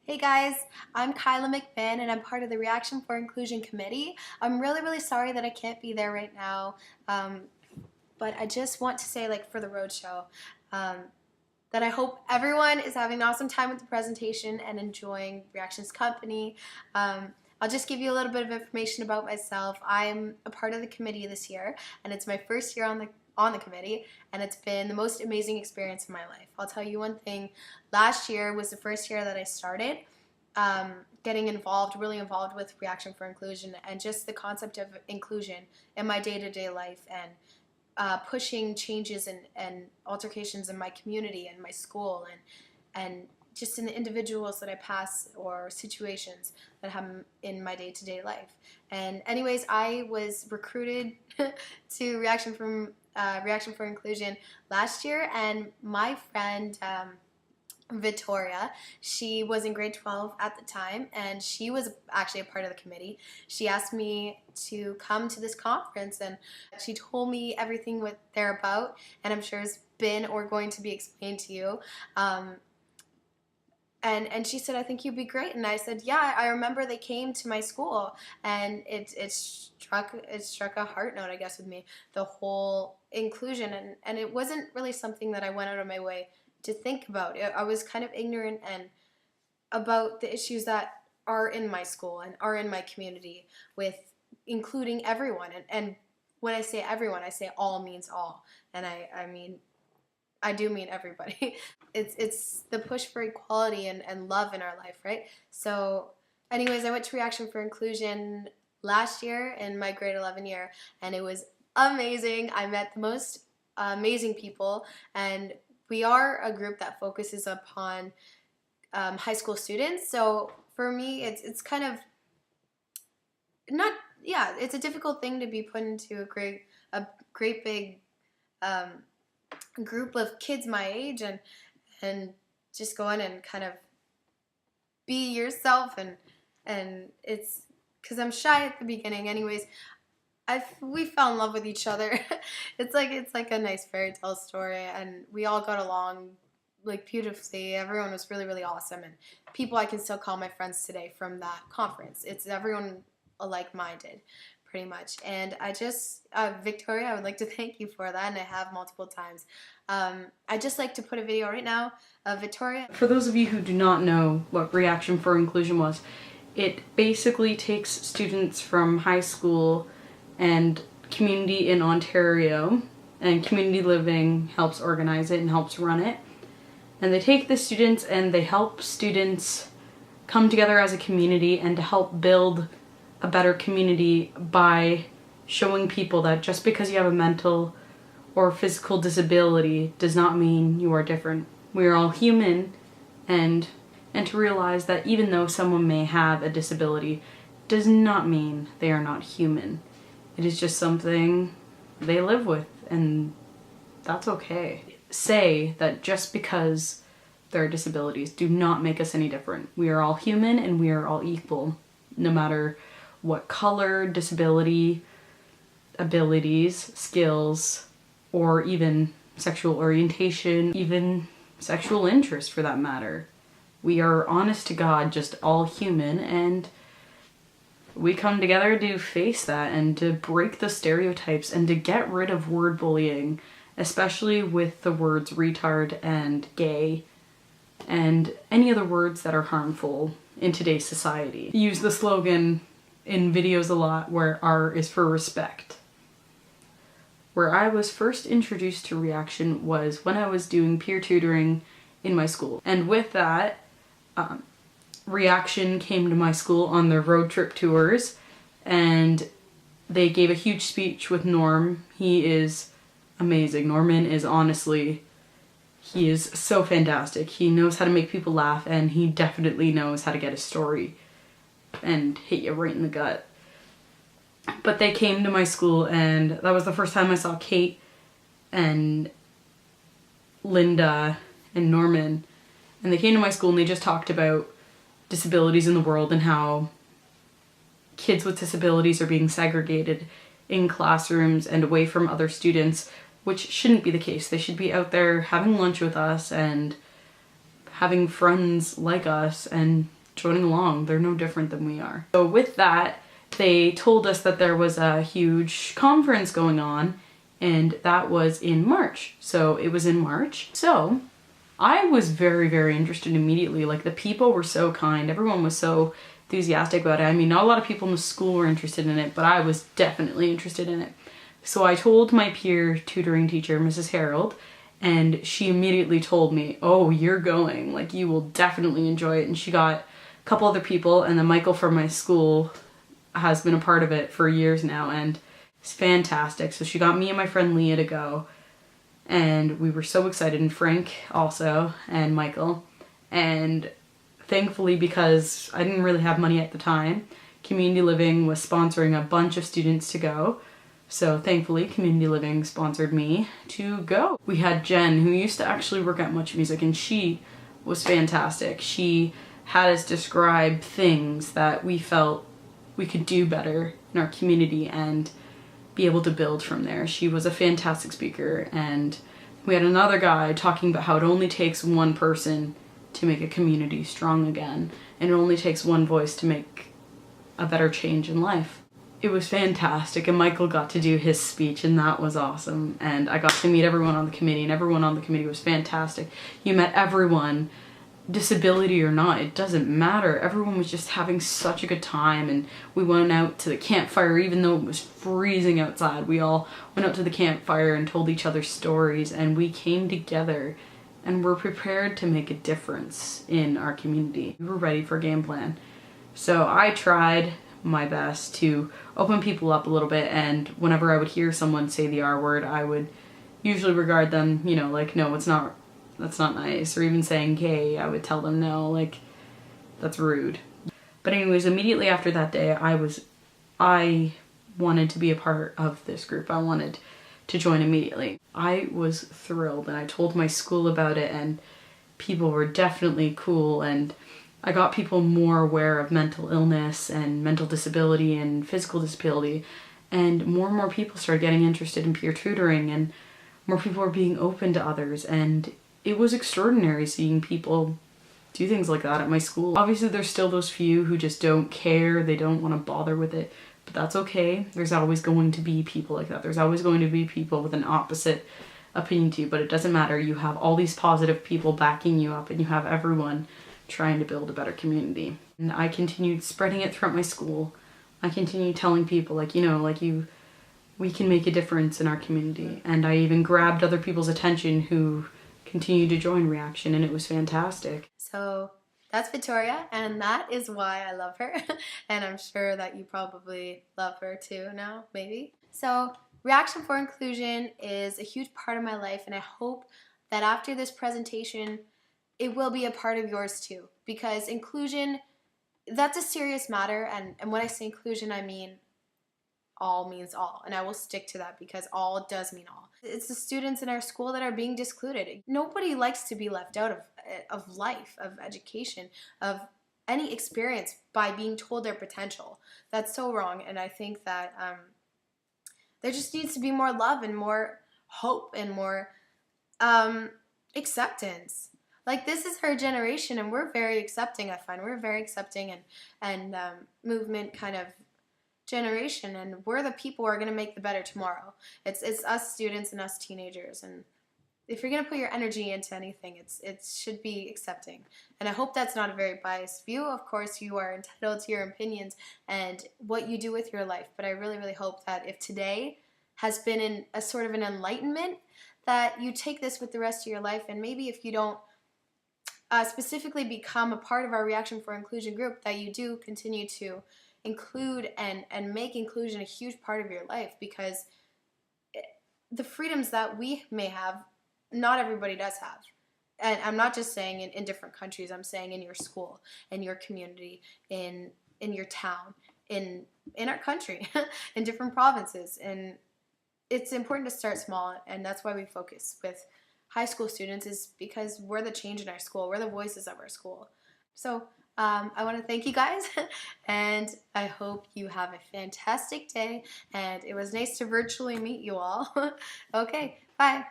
Hey guys, I'm Kyla McMahon and I'm part of the Reaction for Inclusion Committee. I'm really sorry that I can't be there right now, but I just want to say, for the roadshow, um, that I hope everyone is having an awesome time with the presentation and enjoying Reaction's company. I'll just give you a little bit of information about myself. I'm a part of the committee this year, and it's my first year on the committee, and it's been the most amazing experience of my life. I'll tell you one thing. Last year was the first year that I started getting involved, really involved with Reaction for Inclusion and just the concept of inclusion in my day-to-day life and pushing changes and altercations in my community and my school and just in the individuals that I pass or situations that happen in my day-to-day life. And anyways, I was recruited to Reaction for Inclusion last year, and my friend Victoria, she was in grade 12 at the time, and she was actually a part of the committee. She asked me to come to this conference, and she told me everything what they're about, and I'm sure it's been or going to be explained to you. And she said, I think you'd be great. And I said, yeah, I remember they came to my school, and it struck a heart note, I guess, with me, the whole inclusion. And it wasn't really something that I went out of my way to think about. I was kind of ignorant and about the issues that are in my school and are in my community with including everyone. And when I say everyone, I say all means all. And I mean, I do mean everybody. It's the push for equality and love in our life, right? So anyways, I went to Reaction for Inclusion last year in my grade 11 year, and it was amazing. I met the most amazing people, and we are a group that focuses upon high school students. So for me, it's kind of not, yeah, it's a difficult thing to be put into a great big group of kids my age and just go in and kind of be yourself, and it's because I'm shy at the beginning. Anyways, we fell in love with each other. It's like a nice fairy tale story, and we all got along beautifully. Everyone was really awesome, and people I can still call my friends today from that conference. It's everyone like-minded, pretty much. And I just, Victoria, I would like to thank you for that, and I have multiple times. I'd just like to put a video right now of Victoria. For those of you who do not know what Reaction for Inclusion was, it basically takes students from high school and community in Ontario, and Community Living helps organize it and helps run it. And they take the students and they help students come together as a community and to help build a better community by showing people that just because you have a mental or physical disability does not mean you are different. We are all human, and to realize that even though someone may have a disability does not mean they are not human. It is just something they live with, and that's okay. Say that just because there are disabilities do not make us any different. We are all human and we are all equal, no matter what color, disability, abilities, skills, or even sexual orientation, even sexual interest for that matter. We are, honest to God, just all human, and we come together to face that and to break the stereotypes and to get rid of word bullying, especially with the words retard and gay and any other words that are harmful in today's society. Use the slogan in videos a lot where R is for respect. Where I was first introduced to Reaction was when I was doing peer tutoring in my school. And with that, Reaction came to my school on their road trip tours, and they gave a huge speech with Norm. He is amazing. Norman is honestly, he is so fantastic. He knows how to make people laugh, and he definitely knows how to get a story and hit you right in the gut. But they came to my school, and that was the first time I saw Kate and Linda and Norman. And they came to my school and they just talked about disabilities in the world and how kids with disabilities are being segregated in classrooms and away from other students, which shouldn't be the case. They should be out there having lunch with us and having friends like us and joining along. They're no different than we are. So with that, they told us that there was a huge conference going on, and that was in March. So it was in March. So I was very, very interested immediately. Like, the people were so kind. Everyone was so enthusiastic about it. I mean, not a lot of people in the school were interested in it, but I was definitely interested in it. So I told my peer tutoring teacher, Mrs. Harold, and she immediately told me, oh, you're going. Like, you will definitely enjoy it. And she got a couple other people, and then Michael from my school has been a part of it for years now, and it's fantastic. So she got me and my friend Leah to go, and we were so excited, and Frank also, and Michael. And thankfully, because I didn't really have money at the time, Community Living was sponsoring a bunch of students to go. So thankfully, Community Living sponsored me to go. We had Jen, who used to actually work at Much Music, and she was fantastic. She had us describe things that we felt we could do better in our community and be able to build from there. She was a fantastic speaker, and we had another guy talking about how it only takes one person to make a community strong again, and it only takes one voice to make a better change in life. It was fantastic, and Michael got to do his speech, and that was awesome, and I got to meet everyone on the committee, and everyone on the committee was fantastic. You met everyone, disability or not, it doesn't matter. Everyone was just having such a good time, and we went out to the campfire even though it was freezing outside. We all went out to the campfire and told each other stories, and we came together and were prepared to make a difference in our community. We were ready for a game plan. So I tried my best to open people up a little bit, and whenever I would hear someone say the R word, I would usually regard them, you know, like, no, it's not, that's not nice. Or even saying gay, I would tell them, no, like, that's rude. But anyways, immediately after that day, I wanted to be a part of this group. I wanted to join immediately. I was thrilled, and I told my school about it, and people were definitely cool, and I got people more aware of mental illness and mental disability and physical disability, and more people started getting interested in peer tutoring, and more people were being open to others, and it was extraordinary seeing people do things like that at my school. Obviously, there's still those few who just don't care, they don't want to bother with it, but that's okay. There's always going to be people like that. There's always going to be people with an opposite opinion to you, but it doesn't matter. You have all these positive people backing you up, and you have everyone trying to build a better community. And I continued spreading it throughout my school. I continued telling people, like, you know, like, we can make a difference in our community. And I even grabbed other people's attention who continued to join Reaction, and it was fantastic. So that's Victoria, and that is why I love her. And I'm sure that you probably love her too now, maybe. So Reaction for Inclusion is a huge part of my life, and I hope that after this presentation, it will be a part of yours too, because inclusion, that's a serious matter, and when I say inclusion, I mean all means all, and I will stick to that because all does mean all. It's the students in our school that are being excluded. Nobody likes to be left out of life, of education, of any experience by being told their potential. That's so wrong, and I think that there just needs to be more love and more hope and more acceptance. Like, this is her generation, and we're very accepting, I find. We're very accepting and movement kind of generation, and we're the people who are going to make the better tomorrow. It's us students and us teenagers, and if you're going to put your energy into anything, it should be accepting. And I hope that's not a very biased view. Of course, you are entitled to your opinions and what you do with your life, but I really, really hope that if today has been in a sort of an enlightenment, that you take this with the rest of your life, and maybe if you don't specifically become a part of our Reaction for Inclusion group, that you do continue to include and make inclusion a huge part of your life, because the freedoms that we may have, not everybody does have. And I'm not just saying in different countries, I'm saying in your school, in your community, in your town, in our country, in different provinces. And it's important to start small, and that's why we focus with high school students, is because we're the change in our school. We're the voices of our school. So I want to thank you guys, and I hope you have a fantastic day, and it was nice to virtually meet you all. Okay, bye.